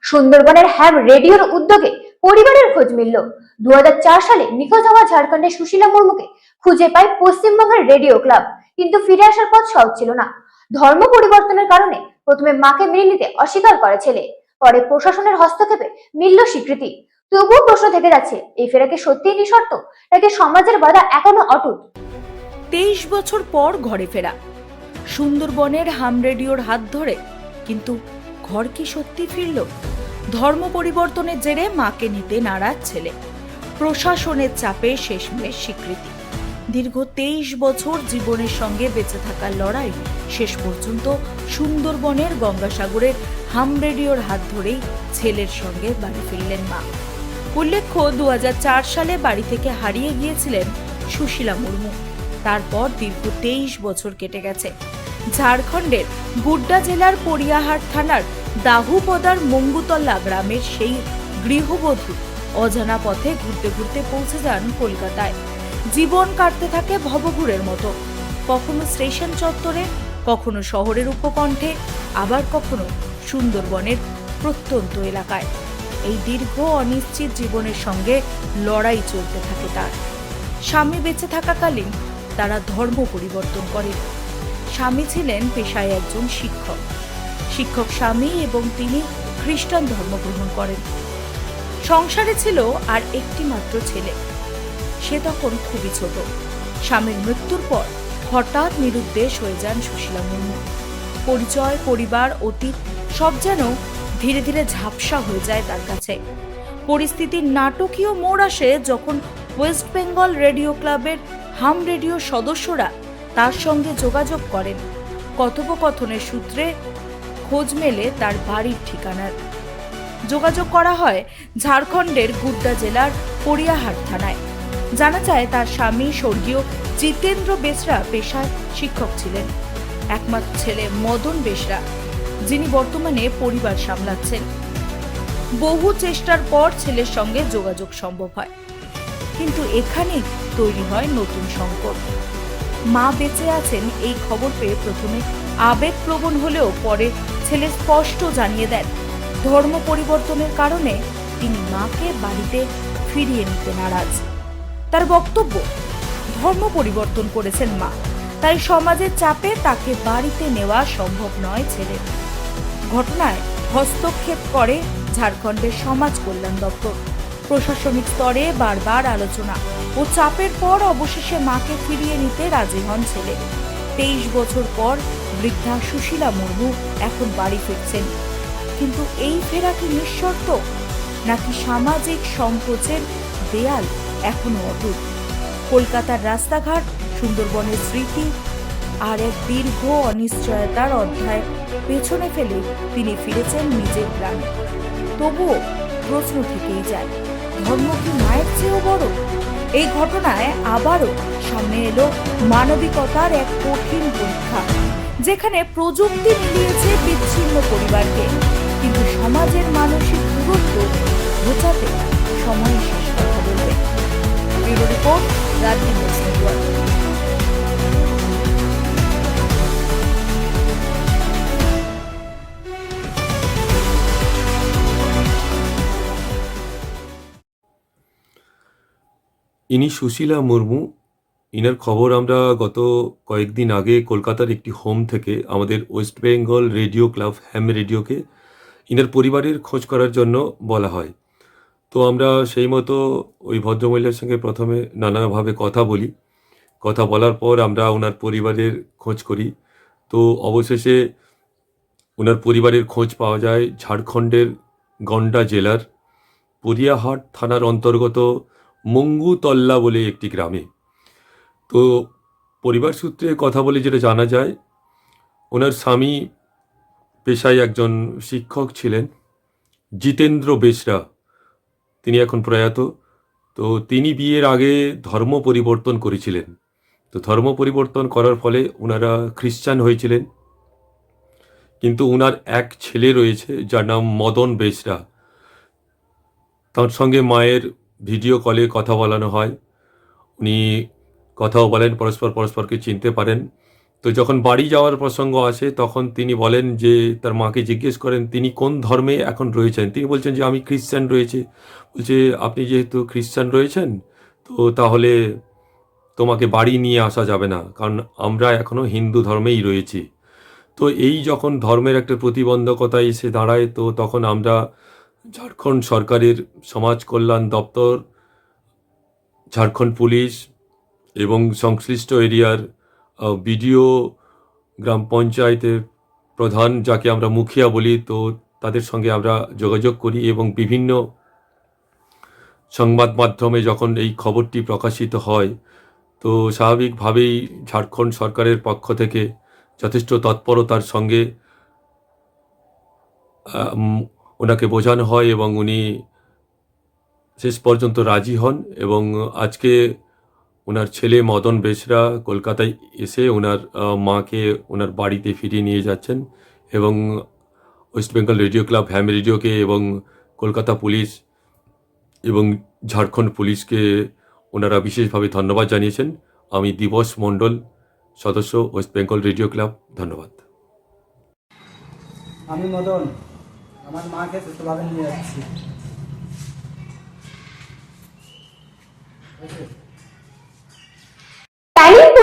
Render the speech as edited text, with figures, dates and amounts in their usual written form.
সুন্দরবনের হ্যাম রেডিওর উদ্যোগে পরিবারের খোঁজ মিলল। 2004 সালে নিখোঁজ হওয়া ঝাড়খণ্ডের সুশীলা মুর্মুকে খুঁজে পায় পশ্চিমবঙ্গের রেডিও ক্লাব। কিন্তু ফিরে আসার পথ সহজ ছিল না। ধর্ম পরিবর্তনের কারণে প্রথমে মাকে মেনে নিতে অস্বীকার করে ছেলে, পরে প্রশাসনের হস্তক্ষেপে মিলল স্বীকৃতি। তবুও প্রশ্ন থেকে যাচ্ছে, এই ফেরাকে সত্যিই নিঃশর্ত নাকি সমাজের বাধা এখনো অটুট? 23 বছর পর ঘরে ফেরা, সুন্দরবনের হাম রেডিওর হাত ধরে। কিন্তু ঘর কি সত্যি ফিরল? ধর্ম পরিবর্তনের জেরে মাকে নিতে নারাজ ছেলে, প্রশাসনের চাপে শেষমেশ স্বীকৃতি। দীর্ঘ 23 বছর জীবনের সঙ্গে বেঁচে থাকার লড়াই, শেষ পর্যন্ত সুন্দরবনের গঙ্গাসাগরের হাম রেডিওর হাত ধরেই ছেলের সঙ্গে বাড়ি ফিরলেন মা। উল্লেখ্য, 2004 সালে বাড়ি থেকে হারিয়ে গিয়েছিলেন সুশীলা মুর্মু। তারপর দীর্ঘ 23 বছর কেটে গেছে। ঝাড়খণ্ডের গুড্ডা জেলার পরিয়াহাট থানার দাহুপদার মঙ্গুতলা গ্রামের সেই গৃহবধূ অজানা পথে ঘুরতে ঘুরতে পৌঁছে যান কলকাতায়। জীবন কাটতে থাকে ভবঘুরের মতো, কখনো স্টেশন চত্বরে, কখনো শহরের উপকণ্ঠে, আবার কখনো সুন্দরবনের প্রত্যন্ত এলাকায়। এই দীর্ঘ অনিশ্চিত জীবনের সঙ্গে লড়াই চলতে থাকে তার। স্বামী বেঁচে থাকাকালীন তারা ধর্ম পরিবর্তন করেন। স্বামী ছিলেন পেশায় একজন শিক্ষক স্বামী, এবং তিনি খ্রিস্টান ধর্ম গ্রহণ করেন। সংসারে ছিল আর একটি মাত্র ছেলে, সে তখন খুবই ছোট। স্বামীর মৃত্যুর পর হঠাৎ নিরুদ্দেশ হয়ে যান সুশীলা মুর্মু। পরিচয়, পরিবার, অতীত সব যেন ধীরে ধীরে ঝাপসা হয়ে যায় তার কাছে। পরিস্থিতির নাটকীয় মোড় আসে যখন ওয়েস্ট বেঙ্গল রেডিও ক্লাবের হাম রেডিও সদস্যরা তার সঙ্গে যোগাযোগ করেন। কথোপকথনের সূত্রে খোঁজ মেলে তার বাড়ির ঠিকানার। যোগাযোগ করা হয় ঝাড়খণ্ডের গুড্ডা জেলার পরিয়াহাট থানায়। জানা যায় তার স্বামী স্বর্গীয় জিতেন্দ্র বেসরা পেশায় শিক্ষক ছিলেন। একমাত্র ছেলে মদন বেসরা, যিনি বর্তমানে পরিবার সামলাচ্ছেন। বহু চেষ্টার পর ছেলের সঙ্গে যোগাযোগ সম্ভব হয়, কিন্তু এখানেই তৈরি হয় নতুন সংকট। মা বেঁচে আছেন এই খবর পেয়ে প্রথমে আবেগপ্রবণ হলেও পরে ছেলে স্পষ্ট জানিয়ে দেন, ধর্ম পরিবর্তনের কারণে তিনি মাকে বাড়িতে ফিরিয়ে নিতে নারাজ। তার বক্তব্য, ধর্ম পরিবর্তন করেছেন মা, তাই সমাজের চাপে তাকে বাড়িতে নেওয়া সম্ভব নয় ছেলের। ঘটনায় হস্তক্ষেপ করে ঝাড়খণ্ডের সমাজ কল্যাণ দপ্তর। প্রশাসনিক স্তরে বারবার আলোচনা ও চাপের পর অবশেষে মাকে ফিরিয়ে নিতে রাজি হন ছেলে। 23 বছর পর বৃদ্ধা সুশীলা মুর্মু এখন বাড়ি ফিরছেন। কিন্তু এই ফেরা কি নিঃশর্ত, নাকি সামাজিক সংকোচের দেয়াল এখনো অটুট? কলকাতার রাস্তাঘাট, সুন্দরবনের স্মৃতি আর এক দীর্ঘ অনিশ্চয়তার অধ্যায় পেছনে ফেলে তিনি ফিরেছেন নিজের গ্রামে। তবুও প্রশ্ন থেকেই যায়, ধর্ম কি মায়ের চেয়েও বড়? এই ঘটনায় আবারও সামনে এলো মানবিকতার এক কঠিন পরীক্ষা, যেখানে প্রযুক্তি মিলিয়েছে বিচ্ছিন্ন পরিবারকে, কিন্তু সমাজের মানসিক দূরত্ব ঘোচাতে সময় শেষ কথা বলবে। ব্যুরো রিপোর্ট, রাজ্য নিউজ নেটওয়ার্ক। ইনি সুশীলা মুর্মু। ইনার খবর আমরা গত কয়েকদিন আগে কলকাতার একটি হোম থেকে আমাদের ওয়েস্ট বেঙ্গল রেডিও ক্লাব হ্যাম রেডিওকে ইনার পরিবারের খোঁজ করার জন্য বলা হয়। তো আমরা সেই মতো ওই ভদ্রমহিলার সঙ্গে প্রথমে নানাভাবে কথা বলি। কথা বলার পর আমরা ওনার পরিবারের খোঁজ করি। তো অবশেষে ওনার পরিবারের খোঁজ পাওয়া যায় ঝাড়খণ্ডের গন্ডা জেলার পরিয়াহাট থানার অন্তর্গত মঙ্গুতল্লা বলে একটি গ্রামে। তো পরিবার সূত্রে কথা বলে যেটা জানা যায়, ওনার স্বামী পেশায় একজন শিক্ষক ছিলেন, জিতেন্দ্র বেসরা। তিনি এখন প্রয়াত। তো তিনি বিয়ের আগে ধর্ম পরিবর্তন করেছিলেন। তো ধর্ম পরিবর্তন করার ফলে ওনারা খ্রিস্টান হয়েছিলেন। কিন্তু ওনার এক ছেলে রয়েছে যার নাম মদন বেসরা। তার সঙ্গে মায়ের ভিডিও কলে কথা বলানো হয়। উনি কথাও বলেন, পরস্পরকে চিনতে পারেন। তো যখন বাড়ি যাওয়ার প্রসঙ্গ আসে তখন তিনি বলেন যে তার মাকে জিজ্ঞেস করেন তিনি কোন ধর্মে এখন রয়েছেন। তিনি বলছেন যে আমি খ্রিস্টান রয়েছে। বলছে আপনি যেহেতু খ্রিস্টান রয়েছেন তো তাহলে তোমাকে বাড়ি নিয়ে আসা যাবে না, কারণ আমরা এখনও হিন্দু ধর্মেই রয়েছি। তো এই যখন ধর্মের একটা প্রতিবন্ধকতা এসে দাঁড়ায় তো তখন আমরা ঝাড়খণ্ড সরকারের সমাজ কল্যাণ দপ্তর, ঝাড়খণ্ড পুলিশ এবং সংশ্লিষ্ট এরিয়ার বিডিও, গ্রাম পঞ্চায়েতের প্রধান যাকে আমরা মুখিয়া বলি, তো তাদের সঙ্গে আমরা যোগাযোগ করি এবং বিভিন্ন সংবাদ মাধ্যমে যখন এই খবরটি প্রকাশিত হয় তো স্বাভাবিকভাবেই ঝাড়খণ্ড সরকারের পক্ষ থেকে যথেষ্ট তৎপরতার সঙ্গে ওনাকে বোঝানো হয় এবং উনি শেষ পর্যন্ত রাজি হন এবং আজকে ওনার ছেলে মদন বেসরা কলকাতায় এসে ওনার মাকে ওনার বাড়িতে ফিরিয়ে নিয়ে যাচ্ছেন এবং ওয়েস্ট বেঙ্গল রেডিও ক্লাব, হ্যাম রেডিওকে এবং কলকাতা পুলিশ এবং ঝাড়খণ্ড পুলিশকে ওনারা বিশেষভাবে ধন্যবাদ জানিয়েছেন। আমি দিবস মণ্ডল, সদস্য, ওয়েস্ট বেঙ্গল রেডিও ক্লাব। ধন্যবাদ। আমি মদন আমার মাকে সুস্থভাবে নিয়ে যাচ্ছি।